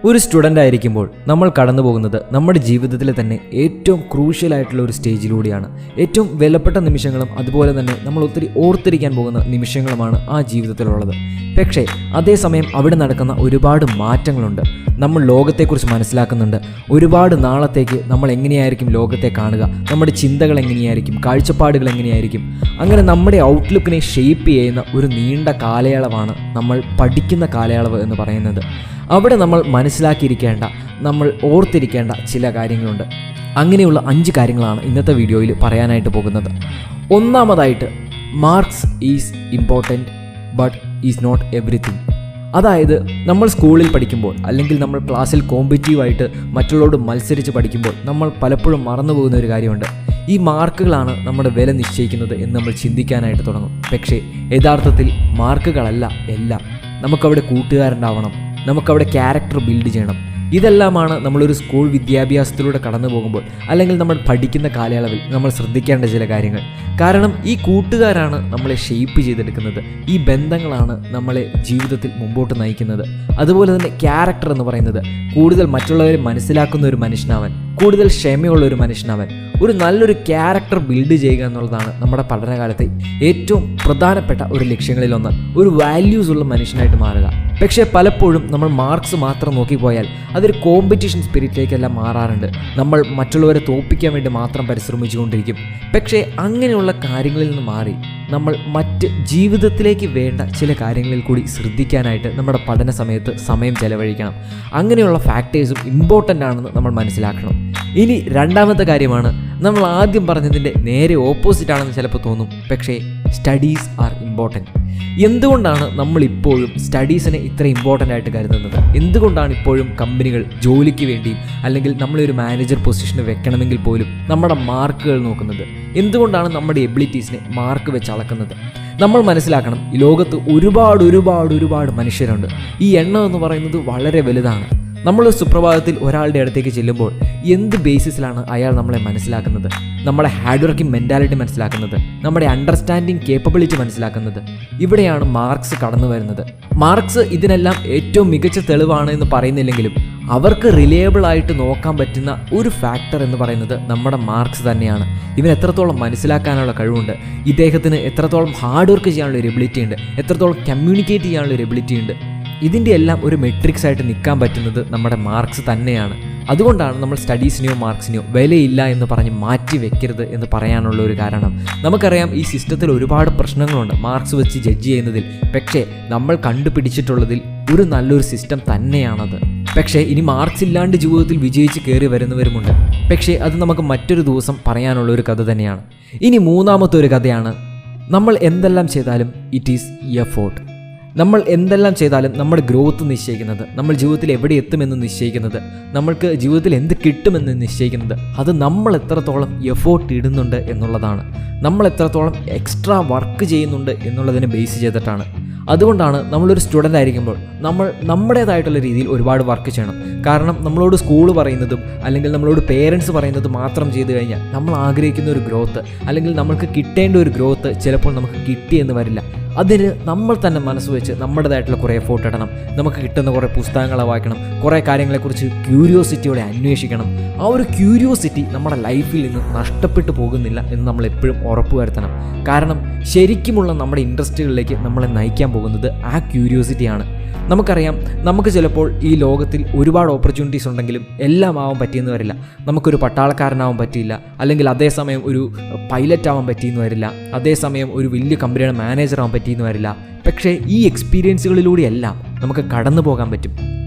ഒരു സ്റ്റുഡൻ്റ് ആയിരിക്കുമ്പോൾ നമ്മൾ കടന്നു പോകുന്നത് നമ്മുടെ ജീവിതത്തിലെ തന്നെ ഏറ്റവും ക്രൂഷ്യലായിട്ടുള്ള ഒരു സ്റ്റേജിലൂടെയാണ്. ഏറ്റവും വിലപ്പെട്ട നിമിഷങ്ങളും അതുപോലെ തന്നെ നമ്മൾ ഒത്തിരി ഓർത്തിരിക്കാൻ പോകുന്ന നിമിഷങ്ങളുമാണ് ആ ജീവിതത്തിലുള്ളത്. പക്ഷേ അതേസമയം അവിടെ നടക്കുന്ന ഒരുപാട് മാറ്റങ്ങളുണ്ട്. നമ്മൾ ലോകത്തെക്കുറിച്ച് മനസ്സിലാക്കുന്നുണ്ട്. ഒരുപാട് നാളത്തേക്ക് നമ്മൾ എങ്ങനെയായിരിക്കും ലോകത്തെ കാണുക, നമ്മുടെ ചിന്തകൾ എങ്ങനെയായിരിക്കും, കാഴ്ചപ്പാടുകൾ എങ്ങനെയായിരിക്കും, അങ്ങനെ നമ്മുടെ ഔട്ട്ലുക്കിനെ ഷേപ്പ് ചെയ്യുന്ന ഒരു നീണ്ട കാലയളവാണ് നമ്മൾ പഠിക്കുന്ന കാലയളവ് എന്ന് പറയുന്നത്. അവിടെ നമ്മൾ മനസ്സിലാക്കിയിരിക്കേണ്ട, നമ്മൾ ഓർത്തിരിക്കേണ്ട ചില കാര്യങ്ങളുണ്ട്. അങ്ങനെയുള്ള 5 കാര്യങ്ങളാണ് ഇന്നത്തെ വീഡിയോയിൽ പറയാനായിട്ട് പോകുന്നത്. ഒന്നാമതായിട്ട്, marks is important but is not everything. അതായത് നമ്മൾ സ്കൂളിൽ പഠിക്കുമ്പോൾ അല്ലെങ്കിൽ നമ്മൾ ക്ലാസ്സിൽ കോമ്പറ്റീവായിട്ട് മറ്റുള്ളവരോട് മത്സരിച്ച് പഠിക്കുമ്പോൾ നമ്മൾ പലപ്പോഴും മറന്നു പോകുന്ന ഒരു കാര്യമുണ്ട്. ഈ മാർക്കുകളാണ് നമ്മുടെ വില നിശ്ചയിക്കുന്നത് എന്ന് നമ്മൾ ചിന്തിക്കാനായിട്ട് തുടങ്ങും. പക്ഷേ യഥാർത്ഥത്തിൽ മാർക്കുകളല്ല എല്ലാം. നമുക്കവിടെ കൂട്ടുകാരുണ്ടാവണം, നമുക്കവിടെ ക്യാരക്ടർ ബിൽഡ് ചെയ്യണം. ഇതെല്ലാമാണ് നമ്മളൊരു സ്കൂൾ വിദ്യാഭ്യാസത്തിലൂടെ കടന്നു പോകുമ്പോൾ അല്ലെങ്കിൽ നമ്മൾ പഠിക്കുന്ന കാലയളവിൽ നമ്മൾ ശ്രദ്ധിക്കേണ്ട ചില കാര്യങ്ങൾ. കാരണം ഈ കൂട്ടുകാരാണ് നമ്മളെ ഷേപ്പ് ചെയ്തെടുക്കുന്നത്. ഈ ബന്ധങ്ങളാണ് നമ്മളെ ജീവിതത്തിൽ മുമ്പോട്ട് നയിക്കുന്നത്. അതുപോലെ തന്നെ ക്യാരക്ടർ എന്ന് പറയുന്നത് കൂടുതൽ മറ്റുള്ളവരെ മനസ്സിലാക്കുന്ന ഒരു മനുഷ്യനാവൻ, കൂടുതൽ ക്ഷമയുള്ള ഒരു മനുഷ്യനാവൻ, ഒരു നല്ലൊരു ക്യാരക്ടർ ബിൽഡ് ചെയ്യുക എന്നുള്ളതാണ് നമ്മുടെ പഠനകാലത്തെ ഏറ്റവും പ്രധാനപ്പെട്ട ഒരു ലക്ഷ്യങ്ങളിലൊന്ന്. ഒരു വാല്യൂസ് ഉള്ള മനുഷ്യനായിട്ട് മാറുക. പക്ഷേ പലപ്പോഴും നമ്മൾ മാർക്സ് മാത്രം നോക്കിപ്പോയാൽ അതൊരു കോമ്പറ്റീഷൻ സ്പിരിറ്റിലേക്കെല്ലാം മാറാറുണ്ട്. നമ്മൾ മറ്റുള്ളവരെ തോൽപ്പിക്കാൻ വേണ്ടി മാത്രം പരിശ്രമിച്ചുകൊണ്ടിരിക്കും. പക്ഷേ അങ്ങനെയുള്ള കാര്യങ്ങളിൽ നിന്ന് മാറി നമ്മൾ മറ്റ് ജീവിതത്തിലേക്ക് വേണ്ട ചില കാര്യങ്ങളിൽ കൂടി ശ്രദ്ധിക്കാനായിട്ട് നമ്മുടെ പഠന സമയത്ത് സമയം ചെലവഴിക്കണം. അങ്ങനെയുള്ള ഫാക്ടേഴ്സും ഇമ്പോർട്ടൻ്റ് ആണെന്ന് നമ്മൾ മനസ്സിലാക്കണം. ഇനി രണ്ടാമത്തെ കാര്യമാണ്, നമ്മൾ ആദ്യം പറഞ്ഞതിൻ്റെ നേരെ ഓപ്പോസിറ്റ് ആണെന്ന് ചിലപ്പോൾ തോന്നും. പക്ഷേ സ്റ്റഡീസ് ആർ ഇമ്പോർട്ടൻറ്റ്. എന്തുകൊണ്ടാണ് നമ്മളിപ്പോഴും സ്റ്റഡീസിനെ ഇത്ര ഇമ്പോർട്ടൻ്റ് ആയിട്ട് കരുതുന്നത്? എന്തുകൊണ്ടാണ് ഇപ്പോഴും കമ്പനികൾ ജോലിക്ക് വേണ്ടിയും അല്ലെങ്കിൽ നമ്മളൊരു മാനേജർ പൊസിഷന് വെക്കണമെങ്കിൽ പോലും നമ്മുടെ മാർക്കുകൾ നോക്കുന്നത്? എന്തുകൊണ്ടാണ് നമ്മുടെ എബിലിറ്റീസിനെ മാർക്ക് വെച്ച് അളക്കുന്നത്? നമ്മൾ മനസ്സിലാക്കണം, ഈ ലോകത്ത് ഒരുപാട് മനുഷ്യരുണ്ട്. ഈ എണ്ണം എന്ന് പറയുന്നത് വളരെ വലുതാണ്. നമ്മൾ സുപ്രഭാതത്തിൽ ഒരാളുടെ അടുത്തേക്ക് ചെല്ലുമ്പോൾ എന്ത് ബേസിസിലാണ് അയാൾ നമ്മളെ മനസ്സിലാക്കുന്നത്? നമ്മുടെ ഹാർഡ് വർക്കിംഗ് മെൻറ്റാലിറ്റി മനസ്സിലാക്കുന്നത്, നമ്മുടെ അണ്ടർസ്റ്റാൻഡിങ് കേപ്പബിലിറ്റി മനസ്സിലാക്കുന്നത്. ഇവിടെയാണ് മാർക്സ് കടന്നു വരുന്നത്. മാർക്സ് ഇതിനെല്ലാം ഏറ്റവും മികച്ച തെളിവാണ് എന്ന് പറയുന്നില്ലെങ്കിലും അവർക്ക് റിലയബിൾ ആയിട്ട് നോക്കാൻ പറ്റുന്ന ഒരു ഫാക്ടർ എന്ന് പറയുന്നത് നമ്മുടെ മാർക്സ് തന്നെയാണ്. ഇവൻ എത്രത്തോളം മനസ്സിലാക്കാനുള്ള കഴിവുണ്ട്, ഇദ്ദേഹത്തിന് എത്രത്തോളം ഹാർഡ് വർക്ക് ചെയ്യാനുള്ള ഒരു എബിലിറ്റി ഉണ്ട്, എത്രത്തോളം കമ്മ്യൂണിക്കേറ്റ് ചെയ്യാനുള്ള ഒരു എബിലിറ്റി ഉണ്ട്. ഇതിൻ്റെ എല്ലാം ഒരു മെട്രിക്സ് ആയിട്ട് നിൽക്കാൻ പറ്റുന്നത് നമ്മുടെ മാർക്സ് തന്നെയാണ്. അതുകൊണ്ടാണ് നമ്മൾ സ്റ്റഡീസിനെയോ മാർക്സിനെയോ വിലയില്ല എന്ന് പറഞ്ഞ് മാറ്റി വെക്കരുത് എന്ന് പറയാനുള്ള ഒരു കാരണം. നമുക്കറിയാം, ഈ സിസ്റ്റത്തിൽ ഒരുപാട് പ്രശ്നങ്ങളുണ്ട് മാർക്സ് വെച്ച് ജഡ്ജ് ചെയ്യുന്നതിൽ. പക്ഷേ നമ്മൾ കണ്ടുപിടിച്ചിട്ടുള്ളതിൽ ഒരു നല്ലൊരു സിസ്റ്റം തന്നെയാണത്. പക്ഷേ ഇനി മാർക്സ് ഇല്ലാണ്ട് ജീവിതത്തിൽ വിജയിച്ച് കയറി വരുന്നവരുമുണ്ട്. പക്ഷേ അത് നമുക്ക് മറ്റൊരു ദിവസം പറയാനുള്ള ഒരു കഥ തന്നെയാണ്. ഇനി മൂന്നാമത്തെ ഒരു കഥയാണ്, നമ്മൾ എന്തെല്ലാം ചെയ്താലും ഇറ്റ് ഈസ് എഫോർട്ട്. നമ്മൾ എന്തെല്ലാം ചെയ്താലും നമ്മുടെ ഗ്രോത്ത് നിശ്ചയിക്കുന്നത്, നമ്മൾ ജീവിതത്തിൽ എവിടെ എത്തുമെന്ന് നിശ്ചയിക്കുന്നത്, നമ്മൾക്ക് ജീവിതത്തിൽ എന്ത് കിട്ടുമെന്ന് നിശ്ചയിക്കുന്നത് അത് നമ്മൾ എത്രത്തോളം എഫോർട്ട് ഇടുന്നുണ്ട് എന്നുള്ളതാണ്. നമ്മൾ എത്രത്തോളം എക്സ്ട്രാ വർക്ക് ചെയ്യുന്നുണ്ട് എന്നുള്ളതിനെ ബേസ് ചെയ്തിട്ടാണ്. അതുകൊണ്ടാണ് നമ്മളൊരു സ്റ്റുഡൻ്റ് ആയിരിക്കുമ്പോൾ നമ്മൾ നമ്മുടേതായിട്ടുള്ള രീതിയിൽ ഒരുപാട് വർക്ക് ചെയ്യണം. കാരണം നമ്മളോട് സ്കൂൾ പറയുന്നതും അല്ലെങ്കിൽ നമ്മളോട് പേരൻസ് പറയുന്നതും മാത്രം ചെയ്തു കഴിഞ്ഞാൽ നമ്മൾ ആഗ്രഹിക്കുന്ന ഒരു ഗ്രോത്ത് അല്ലെങ്കിൽ നമ്മൾക്ക് കിട്ടേണ്ട ഒരു ഗ്രോത്ത് ചിലപ്പോൾ നമുക്ക് കിട്ടിയെന്ന് വരില്ല. അതിന് നമ്മൾ തന്നെ മനസ്സ് വെച്ച് നമ്മുടേതായിട്ടുള്ള കുറേ എഫോർട്ട് ഇടണം. നമുക്ക് കിട്ടുന്ന കുറേ പുസ്തകങ്ങളെ വായിക്കണം, കുറേ കാര്യങ്ങളെക്കുറിച്ച് ക്യൂരിയോസിറ്റിയോടെ അന്വേഷിക്കണം. ആ ഒരു ക്യൂരിയോസിറ്റി നമ്മുടെ ലൈഫിൽ നിന്ന് നഷ്ടപ്പെട്ടു പോകുന്നില്ല എന്ന് നമ്മൾ എപ്പോഴും ഉറപ്പുവരുത്തണം. കാരണം ശരിക്കുമുള്ള നമ്മുടെ ഇൻട്രസ്റ്റുകളിലേക്ക് നമ്മളെ നയിക്കാൻ പോകുന്നത് ആ ക്യൂരിയോസിറ്റിയാണ്. നമുക്കറിയാം, നമുക്ക് ചിലപ്പോൾ ഈ ലോകത്തിൽ ഒരുപാട് ഓപ്പർച്യൂണിറ്റീസ് ഉണ്ടെങ്കിലും എല്ലാം ആവാൻ പറ്റിയെന്ന് വരില്ല. നമുക്കൊരു പട്ടാളക്കാരനാവാൻ പറ്റിയില്ല, അല്ലെങ്കിൽ അതേസമയം ഒരു പൈലറ്റ് ആവാൻ പറ്റിയെന്ന് വരില്ല, അതേസമയം ഒരു വലിയ കമ്പനിയുടെ മാനേജർ ആവാൻ പറ്റിയെന്ന് വരില്ല. പക്ഷേ ഈ എക്സ്പീരിയൻസുകളിലൂടെയെല്ലാം നമുക്ക് കടന്നു പോകാൻ പറ്റും.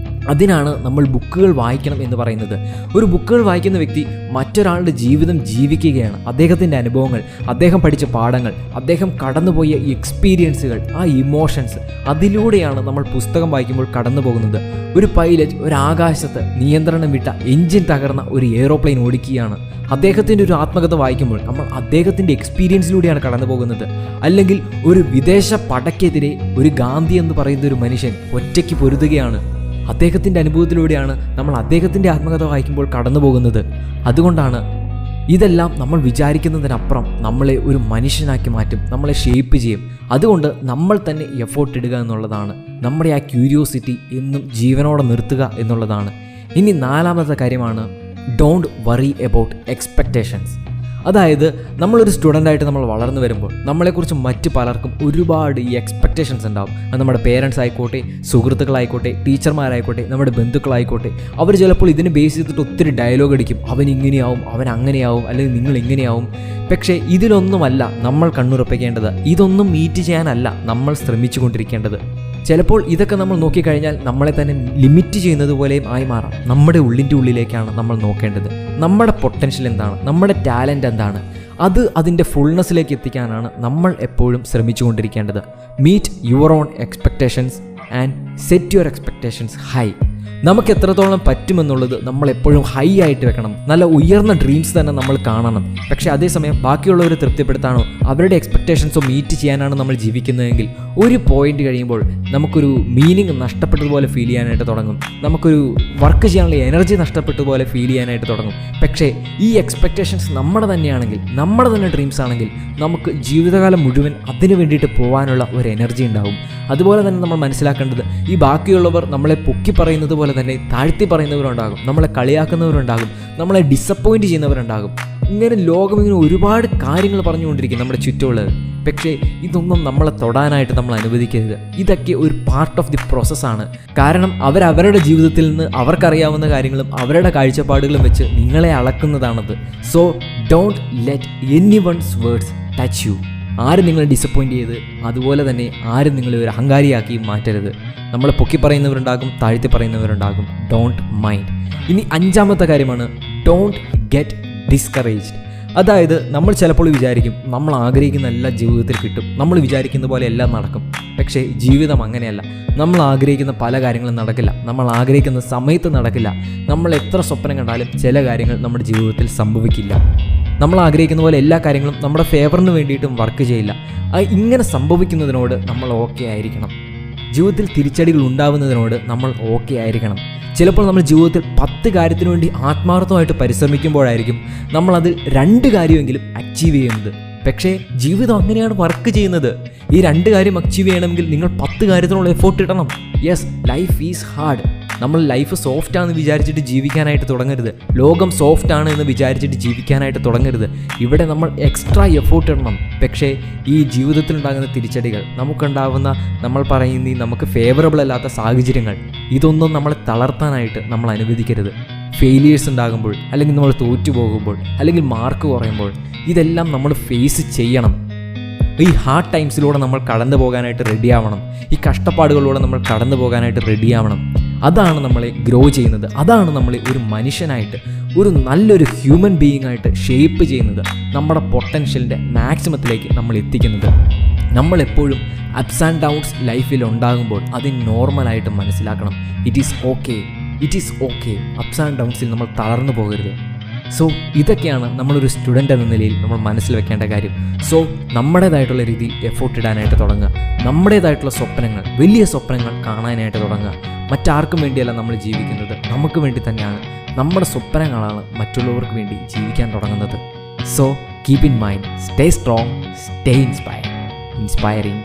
അതിനാണ് നമ്മൾ ബുക്കുകൾ വായിക്കണം എന്ന് പറയുന്നത്. ഒരു ബുക്കുകൾ വായിക്കുന്ന വ്യക്തി മറ്റൊരാളുടെ ജീവിതം ജീവിക്കുകയാണ്. അദ്ദേഹത്തിൻ്റെ അനുഭവങ്ങൾ, അദ്ദേഹം പഠിച്ച പാഠങ്ങൾ, അദ്ദേഹം കടന്നുപോയ ഈ എക്സ്പീരിയൻസുകൾ, ആ ഇമോഷൻസ്, അതിലൂടെയാണ് നമ്മൾ പുസ്തകം വായിക്കുമ്പോൾ കടന്നു പോകുന്നത്. ഒരു പൈലറ്റ് ഒരു ആകാശത്ത് നിയന്ത്രണം വിട്ട എഞ്ചിൻ തകർന്ന ഒരു എയ്റോപ്ലെയിൻ ഓടിക്കുകയാണ്. അദ്ദേഹത്തിൻ്റെ ഒരു ആത്മകഥ വായിക്കുമ്പോൾ നമ്മൾ അദ്ദേഹത്തിൻ്റെ എക്സ്പീരിയൻസിലൂടെയാണ് കടന്നു പോകുന്നത്. അല്ലെങ്കിൽ ഒരു വിദേശ പടയ്ക്കെതിരെ ഒരു ഗാന്ധി എന്ന് പറയുന്ന ഒരു മനുഷ്യൻ ഒറ്റയ്ക്ക് പൊരുതുകയാണ്. അദ്ദേഹത്തിൻ്റെ അനുഭവത്തിലൂടെയാണ് നമ്മൾ അദ്ദേഹത്തിൻ്റെ ആത്മകഥ വായിക്കുമ്പോൾ കടന്നു പോകുന്നത്. അതുകൊണ്ടാണ് ഇതെല്ലാം നമ്മൾ വിചാരിക്കുന്നതിനപ്പുറം നമ്മളെ ഒരു മനുഷ്യനാക്കി മാറ്റും, നമ്മളെ ഷേപ്പ് ചെയ്യും. അതുകൊണ്ട് നമ്മൾ തന്നെ എഫോർട്ട് ഇടുക എന്നുള്ളതാണ്, നമ്മുടെ ആ ക്യൂരിയോസിറ്റി എന്നും ജീവനോടെ നിർത്തുക എന്നുള്ളതാണ്. ഇനി 4ാമത്തെ കാര്യമാണ് ഡോണ്ട് വറി അബൌട്ട് എക്സ്പെക്റ്റേഷൻസ്. അതായത് നമ്മളൊരു സ്റ്റുഡൻ്റായിട്ട് നമ്മൾ വളർന്നു വരുമ്പോൾ നമ്മളെക്കുറിച്ച് മറ്റ് പലർക്കും ഒരുപാട് ഈ എക്സ്പെക്റ്റേഷൻസ് ഉണ്ടാവും. അത് നമ്മുടെ പേരൻസ് ആയിക്കോട്ടെ, സുഹൃത്തുക്കളായിക്കോട്ടെ, ടീച്ചർമാരായിക്കോട്ടെ, നമ്മുടെ ബന്ധുക്കളായിക്കോട്ടെ. അവർ ചിലപ്പോൾ ഇതിനെ ബേസ് ചെയ്തിട്ട് ഒത്തിരി ഡയലോഗ് അടിക്കും. അവൻ ഇങ്ങനെയാവും, അവൻ അങ്ങനെയാവും, അല്ലെങ്കിൽ നിങ്ങൾ ഇങ്ങനെയാവും. പക്ഷേ ഇതിലൊന്നുമല്ല നമ്മൾ കണ്ണുറപ്പിക്കേണ്ടത്, ഇതൊന്നും മീറ്റ് ചെയ്യാനല്ല നമ്മൾ ശ്രമിച്ചു കൊണ്ടിരിക്കേണ്ടത്. ചിലപ്പോൾ ഇതൊക്കെ നമ്മൾ നോക്കിക്കഴിഞ്ഞാൽ നമ്മളെ തന്നെ ലിമിറ്റ് ചെയ്യുന്നത് പോലെയും ആയി മാറാം. നമ്മുടെ ഉള്ളിൻ്റെ ഉള്ളിലേക്കാണ് നമ്മൾ നോക്കേണ്ടത്. നമ്മുടെ പൊട്ടൻഷ്യൽ എന്താണ്, നമ്മുടെ ടാലൻ്റ് എന്താണ്, അത് അതിൻ്റെ ഫുൾനെസ്സിലേക്ക് എത്തിക്കാനാണ് നമ്മൾ എപ്പോഴും ശ്രമിച്ചു കൊണ്ടിരിക്കേണ്ടത്. Meet your own expectations and set your expectations high. നമുക്ക് എത്രത്തോളം പറ്റുമെന്നുള്ളത് നമ്മൾ എപ്പോഴും ഹൈ ആയിട്ട് വെക്കണം. നല്ല ഉയർന്ന ഡ്രീംസ് തന്നെ നമ്മൾ കാണണം. പക്ഷേ അതേസമയം ബാക്കിയുള്ളവരെ തൃപ്തിപ്പെടുത്താനോ അവരുടെ എക്സ്പെക്റ്റേഷൻസോ മീറ്റ് ചെയ്യാനാണ് നമ്മൾ ജീവിക്കുന്നതെങ്കിൽ ഒരു പോയിന്റ് കഴിയുമ്പോൾ നമുക്കൊരു മീനിങ് നഷ്ടപ്പെട്ടതുപോലെ ഫീൽ ചെയ്യാനായിട്ട് തുടങ്ങും. നമുക്കൊരു വർക്ക് ചെയ്യാനുള്ള എനർജി നഷ്ടപ്പെട്ടതുപോലെ ഫീൽ ചെയ്യാനായിട്ട് തുടങ്ങും. പക്ഷേ ഈ എക്സ്പെക്റ്റേഷൻസ് നമ്മുടെ തന്നെയാണെങ്കിൽ, നമ്മുടെ തന്നെ ഡ്രീംസ് ആണെങ്കിൽ നമുക്ക് ജീവിതകാലം മുഴുവൻ അതിന് വേണ്ടിയിട്ട് പോകാനുള്ള ഒരു എനർജി ഉണ്ടാവും. അതുപോലെ തന്നെ നമ്മൾ മനസ്സിലാക്കേണ്ടത്, ഈ ബാക്കിയുള്ളവർ നമ്മളെ പൊക്കി പറയുന്നത് പോലെ തന്നെ താഴ്ത്തി പറയുന്നവരുണ്ടാകും, നമ്മളെ കളിയാക്കുന്നവരുണ്ടാകും, നമ്മളെ ഡിസപ്പോയിൻറ്റ് ചെയ്യുന്നവരുണ്ടാകും. ഇങ്ങനെ ലോകമിങ്ങനെ ഒരുപാട് കാര്യങ്ങൾ പറഞ്ഞുകൊണ്ടിരിക്കും നമ്മുടെ ചുറ്റുമുള്ളത്. പക്ഷേ ഇതൊന്നും നമ്മളെ തൊടാനായിട്ട് നമ്മൾ അനുവദിക്കരുത്. ഇതൊക്കെ ഒരു പാർട്ട് ഓഫ് ദി പ്രോസസ്സാണ്. കാരണം അവരവരുടെ ജീവിതത്തിൽ നിന്ന് അവർക്കറിയാവുന്ന കാര്യങ്ങളും അവരുടെ കാഴ്ചപ്പാടുകളും വെച്ച് നിങ്ങളെ അളക്കുന്നതാണത്. So don't let anyone's words touch you. ആരും നിങ്ങളെ ഡിസപ്പോയിൻറ്റ് ചെയ്ത്, അതുപോലെ തന്നെ ആരും നിങ്ങളെ ഒരു അഹങ്കാരിയാക്കി മാറ്റരുത്. നമ്മളെ പൊക്കി പറയുന്നവരുണ്ടാകും, താഴ്ത്തി പറയുന്നവരുണ്ടാകും. Don't mind. ഇനി 5ാമത്തെ കാര്യമാണ് ഡോണ്ട് ഗെറ്റ് ഡിസ്കറേജ്ഡ്. അതായത് നമ്മൾ ചിലപ്പോൾ വിചാരിക്കും നമ്മൾ ആഗ്രഹിക്കുന്ന എല്ലാം ജീവിതത്തിൽ കിട്ടും, നമ്മൾ വിചാരിക്കുന്ന പോലെ എല്ലാം നടക്കും. പക്ഷേ ജീവിതം അങ്ങനെയല്ല. നമ്മൾ ആഗ്രഹിക്കുന്ന പല കാര്യങ്ങളും നടക്കില്ല, നമ്മൾ ആഗ്രഹിക്കുന്ന സമയത്ത് നടക്കില്ല. നമ്മൾ എത്ര സ്വപ്നം കണ്ടാലും ചില കാര്യങ്ങൾ നമ്മുടെ ജീവിതത്തിൽ സംഭവിക്കില്ല. നമ്മൾ ആഗ്രഹിക്കുന്ന പോലെ എല്ലാ കാര്യങ്ങളും നമ്മുടെ ഫേവറിന് വേണ്ടിയിട്ടും വർക്ക് ചെയ്യില്ല. ഇങ്ങനെ സംഭവിക്കുന്നതിനോട് നമ്മൾ ഓക്കെ ആയിരിക്കണം. ജീവിതത്തിൽ തിരിച്ചടികൾ ഉണ്ടാവുന്നതിനോട് നമ്മൾ ഓക്കെ ആയിരിക്കണം. ചിലപ്പോൾ നമ്മൾ ജീവിതത്തിൽ 10 കാര്യത്തിനു വേണ്ടി ആത്മാർത്ഥമായിട്ട് പരിശ്രമിക്കുമ്പോഴായിരിക്കും നമ്മളതിൽ 2 കാര്യമെങ്കിലും അച്ചീവ് ചെയ്യുന്നത്. പക്ഷേ ജീവിതം അങ്ങനെയാണ് വർക്ക് ചെയ്യുന്നത്. ഈ 2 കാര്യം അച്ചീവ് ചെയ്യണമെങ്കിൽ നിങ്ങൾ 10 കാര്യത്തിനുള്ള എഫോർട്ട് ഇടണം. Yes, life is hard. നമ്മൾ ലൈഫ് സോഫ്റ്റ് ആണെന്ന് വിചാരിച്ചിട്ട് ജീവിക്കാനായിട്ട് തുടങ്ങരുത്. ലോകം സോഫ്റ്റ് ആണ് എന്ന് വിചാരിച്ചിട്ട് ജീവിക്കാനായിട്ട് തുടങ്ങരുത്. ഇവിടെ നമ്മൾ എക്സ്ട്രാ എഫോർട്ട് ഇടണം. പക്ഷേ ഈ ജീവിതത്തിലുണ്ടാകുന്ന തിരിച്ചടികൾ, നമുക്കുണ്ടാകുന്ന നമ്മൾ പറയുന്ന നമുക്ക് ഫേവറബിൾ അല്ലാത്ത സാഹചര്യങ്ങൾ, ഇതൊന്നും നമ്മളെ തളർത്താനായിട്ട് നമ്മൾ അനുവദിക്കരുത്. ഫെയിലിയേഴ്സ് ഉണ്ടാകുമ്പോൾ, അല്ലെങ്കിൽ നമ്മൾ തോറ്റുപോകുമ്പോൾ, അല്ലെങ്കിൽ മാർക്ക് കുറയുമ്പോൾ, ഇതെല്ലാം നമ്മൾ ഫേസ് ചെയ്യണം. ഈ ഹാർഡ് ടൈംസിലൂടെ നമ്മൾ കടന്നു പോകാനായിട്ട് റെഡിയാവണം. ഈ കഷ്ടപ്പാടുകളിലൂടെ നമ്മൾ കടന്നു പോകാനായിട്ട് റെഡിയാവണം. അതാണ് നമ്മളെ ഗ്രോ ചെയ്യുന്നത്. അതാണ് നമ്മളെ ഒരു മനുഷ്യനായിട്ട്, ഒരു നല്ലൊരു ഹ്യൂമൻ ബീയിങ് ആയിട്ട് ഷേപ്പ് ചെയ്യുന്നത്. നമ്മുടെ പൊട്ടൻഷ്യലിൻ്റെ മാക്സിമത്തിലേക്ക് നമ്മൾ എത്തിക്കുന്നത്. നമ്മളെപ്പോഴും അപ്സ് ആൻഡ് ഡൗൺസ് ലൈഫിൽ ഉണ്ടാകുമ്പോൾ അത് നോർമലായിട്ട് മനസ്സിലാക്കണം. It is okay. Ups and ഡൗൺസിൽ നമ്മൾ തളർന്നു പോകരുത്. സോ ഇതൊക്കെയാണ് നമ്മളൊരു സ്റ്റുഡൻ്റ് എന്ന നിലയിൽ നമ്മൾ മനസ്സിൽ വെക്കേണ്ട കാര്യം. സോ നമ്മുടേതായിട്ടുള്ള രീതിയിൽ എഫോർട്ട് ഇടാനായിട്ട് തുടങ്ങുക. നമ്മുടേതായിട്ടുള്ള സ്വപ്നങ്ങൾ, വലിയ സ്വപ്നങ്ങൾ കാണാനായിട്ട് തുടങ്ങുക. മറ്റാർക്കും വേണ്ടിയല്ല നമ്മൾ ജീവിക്കുന്നത്, നമുക്ക് വേണ്ടി തന്നെയാണ്. നമ്മുടെ സ്വപ്നങ്ങളാണ് മറ്റുള്ളവർക്ക് വേണ്ടി ജീവിക്കാൻ തുടങ്ങുന്നത്. So keep in mind, stay strong, stay inspiring.